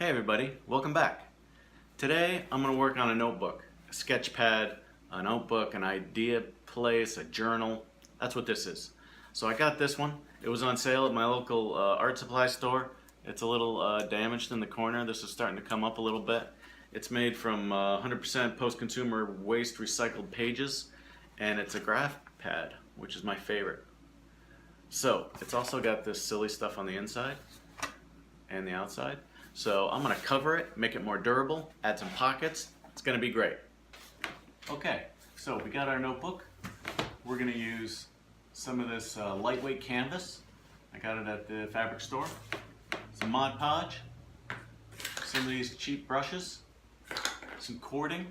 Hey everybody, welcome back. Today I'm going to work on a notebook, a sketch pad, a notebook, an idea place, a journal. That's what this is. So I got this one. It was on sale at my local art supply store. It's a little damaged in the corner. This is starting to come up a little bit. It's made from 100% post-consumer waste recycled pages, and it's a graph pad, which is my favorite. So it's also got this silly stuff on the inside and the outside. So I'm going to cover it, make it more durable, add some pockets. It's going to be great. Okay, so we got our notebook. We're going to use some of this lightweight canvas. I got it at the fabric store. Some Mod Podge, some of these cheap brushes, some cording,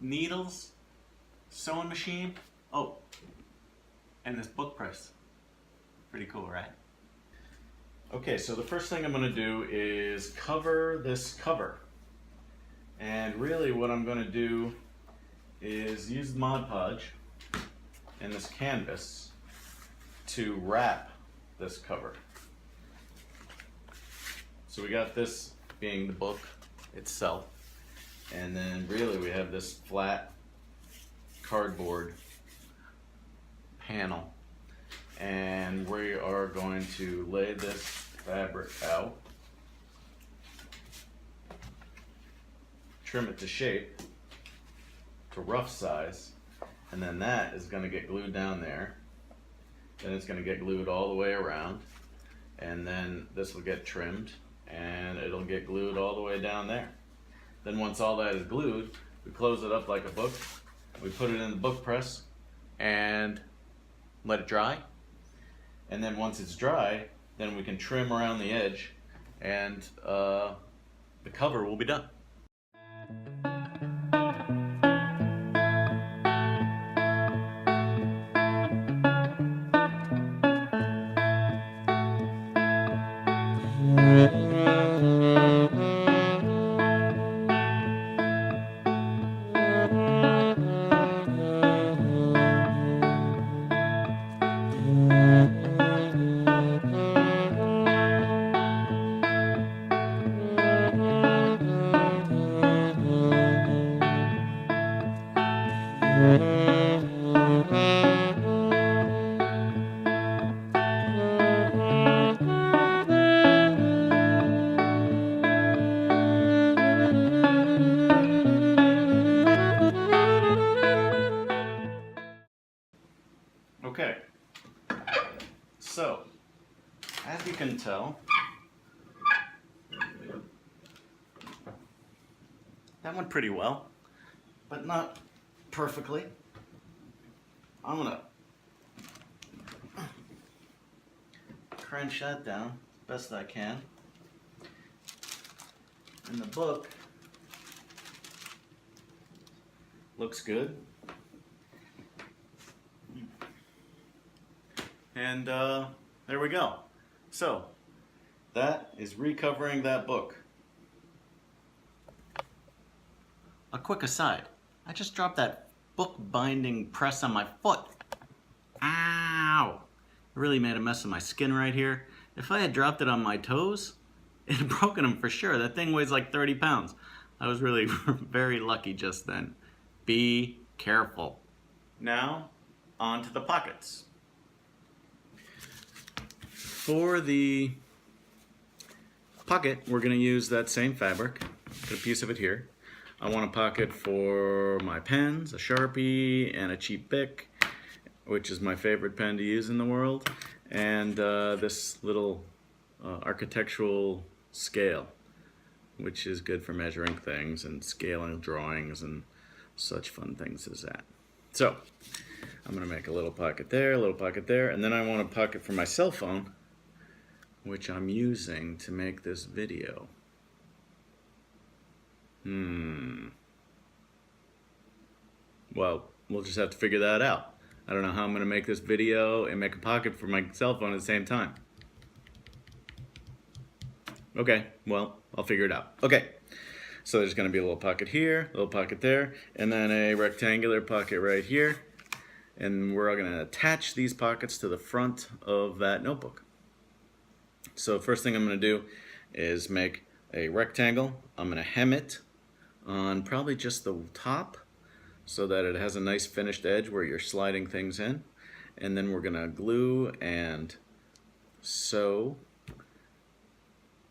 needles, sewing machine. Oh, and this book press. Pretty cool, right? Okay, so the first thing I'm going to do is cover this cover. And really what I'm going to do is use Mod Podge and this canvas to wrap this cover. So we got this being the book itself, and then really we have this flat cardboard panel. And we are going to lay this fabric out, trim it to shape, to rough size, and then that is going to get glued down there. Then it's going to get glued all the way around, and then this will get trimmed, and it'll get glued all the way down there. Then once all that is glued, we close it up like a book, we put it in the book press, and let it dry. And then once it's dry, then we can trim around the edge, and the cover will be done. Okay, so as you can tell, that went pretty well, but not perfectly. I'm gonna crunch that down as best I can. And the book looks good. And there we go. So that is recovering that book. A quick aside, I just dropped that book binding press on my foot. Ow! It really made a mess of my skin right here. If I had dropped it on my toes, it had broken them for sure. That thing weighs like 30 pounds. I was really very lucky just then. Be careful. Now, on to the pockets. For the pocket, we're going to use that same fabric. Put a piece of it here. I want a pocket for my pens, a Sharpie, and a cheap Bic, which is my favorite pen to use in the world, and this little architectural scale, which is good for measuring things and scaling drawings and such fun things as that. So I'm going to make a little pocket there, a little pocket there, and then I want a pocket for my cell phone, which I'm using to make this video. Well, we'll just have to figure that out. I don't know how I'm going to make this video and make a pocket for my cell phone at the same time. Okay, well, I'll figure it out. Okay, so there's going to be a little pocket here, a little pocket there, and then a rectangular pocket right here. And we're going to attach these pockets to the front of that notebook. So first thing I'm going to do is make a rectangle. I'm going to hem it on probably just the top so that it has a nice finished edge where you're sliding things in. And then we're going to glue and sew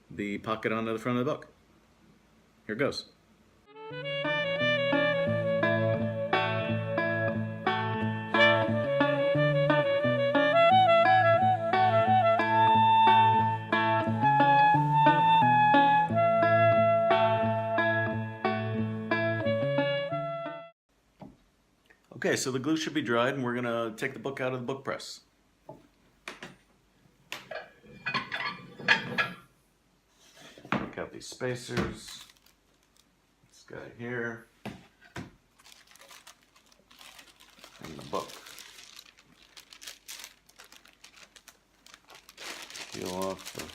the pocket onto the front of the book. Here goes. Okay, so the glue should be dried and we're going to take the book out of the book press. Take out these spacers. This guy here. And the book. Peel off the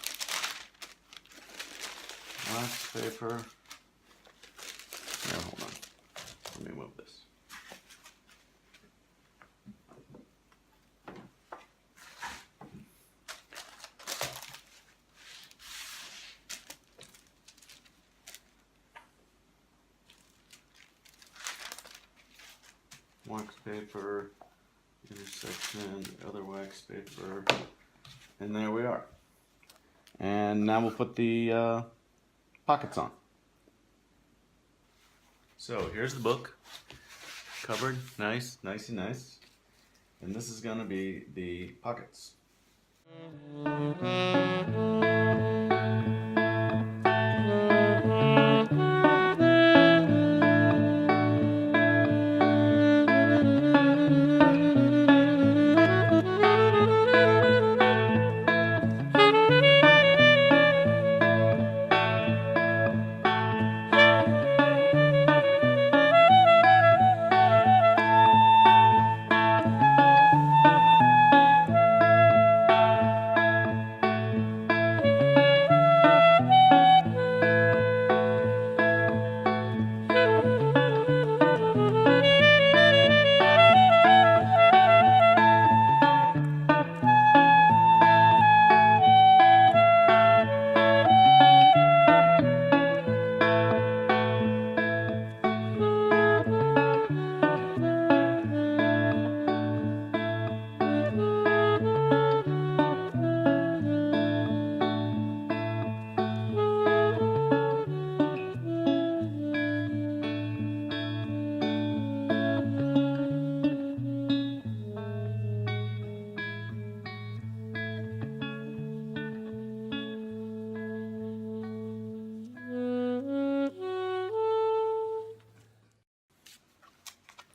wax paper. Now hold on. Let me move this. Wax paper, intersection, other wax paper, and there we are. And now we'll put the pockets on. So here's the book, covered, nice and nice. And this is gonna be the pockets.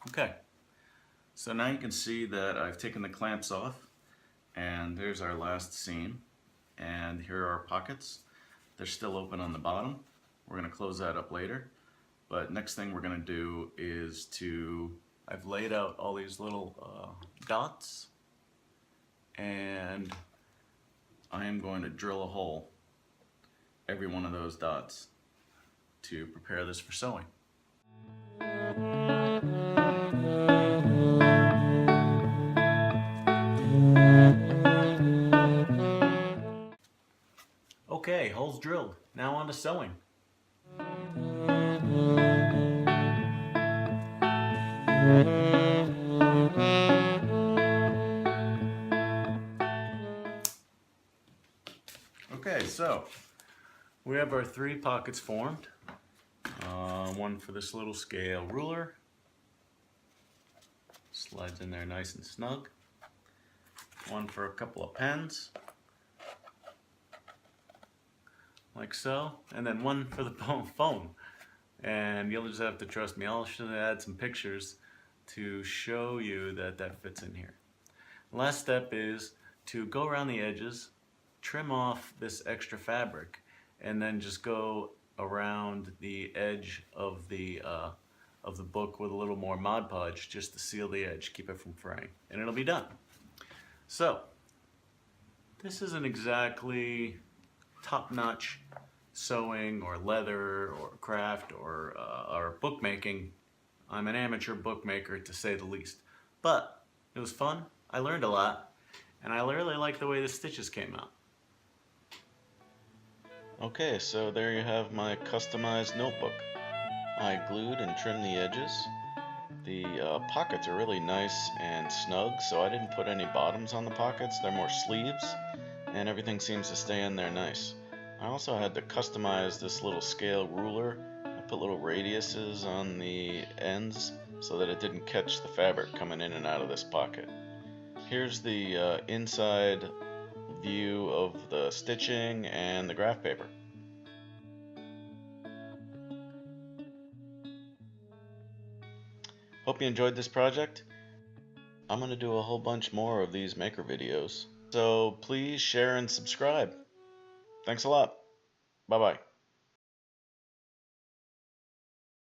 Okay, so now you can see that I've taken the clamps off, and there's our last seam, and here are our pockets. They're still open on the bottom. We're going to close that up later, but next thing we're going to do is I've laid out all these little dots, and I am going to drill a hole every one of those dots to prepare this for sewing. Okay, holes drilled. Now on to sewing. Okay, so we have our 3 pockets formed. One for this little scale ruler. Slides in there nice and snug. One for a couple of pens, like so, and then one for the phone. And you'll just have to trust me. I'll should add some pictures to show you that that fits in here. Last step is to go around the edges, trim off this extra fabric, and then just go around the edge of the book with a little more Mod Podge just to seal the edge, keep it from fraying, and it'll be done. So this isn't exactly top-notch sewing or leather or craft or bookmaking. I'm an amateur bookmaker, to say the least, but it was fun. I learned a lot, and I really like the way the stitches came out. Okay, so there you have my customized notebook. I glued and trimmed the edges. The pockets are really nice and snug, so I didn't put any bottoms on the pockets. They're more sleeves, and everything seems to stay in there nice. I also had to customize this little scale ruler. I put little radiuses on the ends so that it didn't catch the fabric coming in and out of this pocket. Here's the inside view of the stitching and the graph paper. Hope you enjoyed this project. I'm going to do a whole bunch more of these maker videos, so please share and subscribe. Thanks a lot. Bye bye.